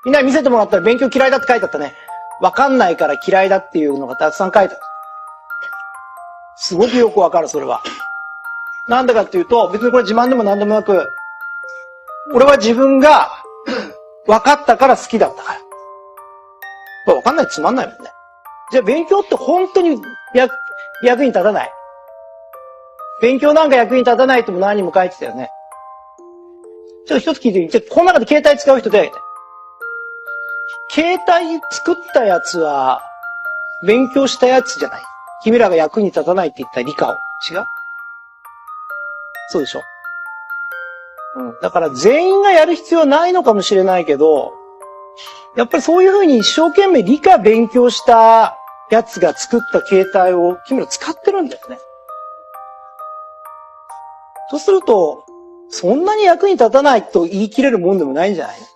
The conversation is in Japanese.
みんなに見せてもらったら勉強嫌いだって書いてあったね。わかんないから嫌いだっていうのがたくさん書いてある。すごくよくわかる、それは。なんでかっていうと、別にこれ自慢でも何でもなく、俺は自分が分かったから好きだったから。これ分かんないとつまんないもんね。じゃあ勉強って本当に役に立たない。勉強なんか役に立たないとも何人も書いてたよね。ちょっと一つ聞いてみて、この中で携帯使う人手挙げて。携帯作ったやつは、勉強したやつじゃない。君らが役に立たないって言った理科を。違う？そうでしょ？だから全員がやる必要はないのかもしれないけど、やっぱりそういうふうに一生懸命理科勉強したやつが作った携帯を君ら使ってるんだよね。そうすると、そんなに役に立たないと言い切れるもんでもないんじゃないの？